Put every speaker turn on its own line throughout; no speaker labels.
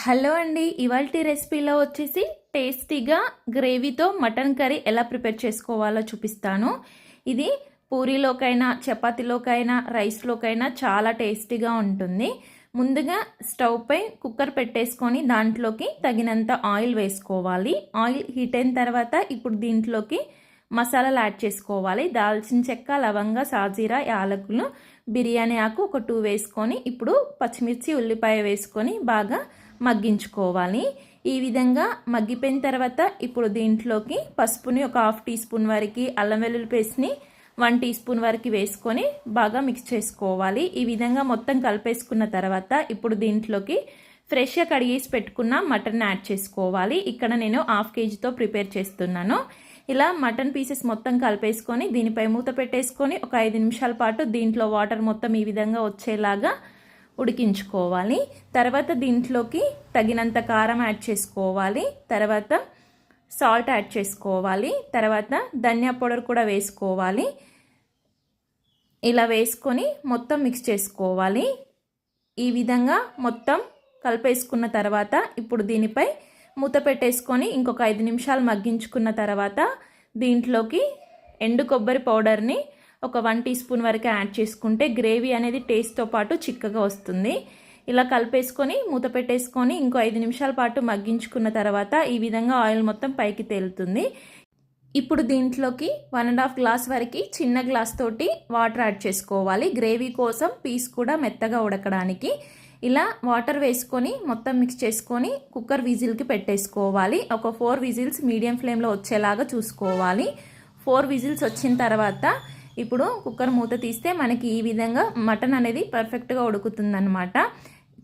Hello అండి, ఇవాల్టి రెసిపీలో వచ్చేసి టేస్టీగా గ్రేవీతో మటన్ కర్రీ ఎలా ప్రిపేర్ చేసుకోవాలో చూపిస్తాను. ఇది పూరీలోకైనా చపాతీలోకైనా రైస్లోకైనా చాలా టేస్టీగా ఉంటుంది. ముందుగా స్టవ్ పై కుక్కర్ పెట్టేసుకొని దాంట్లోకి తగినంత ఆయిల్ వేసుకోవాలి. ఆయిల్ హీట్ అయిన తర్వాత ఇప్పుడు దీంట్లోకి మసాలాలు యాడ్ చేసుకోవాలి. దాల్చిన చెక్క, లవంగ, సాజీరా, యాలకులు, బిర్యానీ ఆకు ఒక 2 వేసుకొని ఇప్పుడు పచ్చిమిర్చి, ఉల్లిపాయ వేసుకొని బాగా మగ్గించుకోవాలి. ఈ విధంగా మగ్గిపోయిన తర్వాత ఇప్పుడు దీంట్లోకి పసుపుని ఒక 1/2 టీ స్పూన్ వరకు, అల్లం వెల్లుల్లి పేస్ట్ని 1 టీ స్పూన్ వరకు వేసుకొని బాగా మిక్స్ చేసుకోవాలి. ఈ విధంగా మొత్తం కలిపేసుకున్న తర్వాత ఇప్పుడు దీంట్లోకి ఫ్రెష్గా కడిగేసి పెట్టుకున్న మటన్ యాడ్ చేసుకోవాలి. ఇక్కడ నేను 1/2 కేజీతో ప్రిపేర్ చేస్తున్నాను. ఇలా మటన్ పీసెస్ మొత్తం కలిపేసుకొని దీనిపై మూత పెట్టేసుకొని ఒక 5 నిమిషాల పాటు దీంట్లో వాటర్ మొత్తం ఈ విధంగా వచ్చేలాగా ఉడికించుకోవాలి. తర్వాత దీంట్లోకి తగినంత కారం యాడ్ చేసుకోవాలి. తర్వాత సాల్ట్ యాడ్ చేసుకోవాలి. తర్వాత ధనియా పౌడర్ కూడా వేసుకోవాలి. ఇలా వేసుకొని మొత్తం మిక్స్ చేసుకోవాలి. ఈ విధంగా మొత్తం కలిపేసుకున్న తర్వాత ఇప్పుడు దీనిపై మూత పెట్టేసుకొని ఇంకొక 5 నిమిషాలు మగ్గించుకున్న తర్వాత దీంట్లోకి ఎండు కొబ్బరి పౌడర్ని ఒక 1 టీ స్పూన్ వరకు యాడ్ చేసుకుంటే గ్రేవీ అనేది టేస్ట్తో పాటు చిక్కగా వస్తుంది. ఇలా కలిపేసుకొని మూత పెట్టేసుకొని ఇంకో 5 నిమిషాల పాటు మగ్గించుకున్న తర్వాత ఈ విధంగా ఆయిల్ మొత్తం పైకి తేలుతుంది. ఇప్పుడు దీంట్లోకి 1.5 గ్లాస్ వరకు చిన్న గ్లాస్ తోటి వాటర్ యాడ్ చేసుకోవాలి. గ్రేవీ కోసం పీస్ కూడా మెత్తగా ఉడకడానికి. ఇలా వాటర్ వేసుకొని మొత్తం మిక్స్ చేసుకొని కుక్కర్ విజిల్కి పెట్టేసుకోవాలి. ఒక 4 విజిల్స్ మీడియం ఫ్లేమ్లో వచ్చేలాగా చూసుకోవాలి. 4 విజిల్స్ వచ్చిన తర్వాత ఇప్పుడు కుక్కర్ మూత తీస్తే మనకి ఈ విధంగా మటన్ అనేది పర్ఫెక్ట్గా ఉడుకుతుందన్నమాట.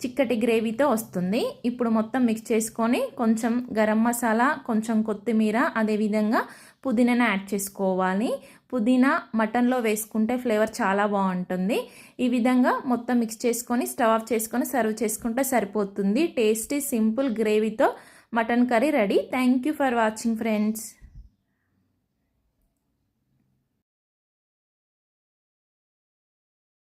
చిక్కటి గ్రేవీతో వస్తుంది. ఇప్పుడు మొత్తం మిక్స్ చేసుకొని కొంచెం గరం మసాలా, కొంచెం కొత్తిమీర, అదేవిధంగా పుదీనాను యాడ్ చేసుకోవాలి. పుదీనా మటన్లో వేసుకుంటే ఫ్లేవర్ చాలా బాగుంటుంది. ఈ విధంగా మొత్తం మిక్స్ చేసుకొని స్టవ్ ఆఫ్ చేసుకొని సర్వ్ చేసుకుంటే సరిపోతుంది. టేస్టీ సింపుల్ గ్రేవీతో mutton curry ready. Thank you for watching friends.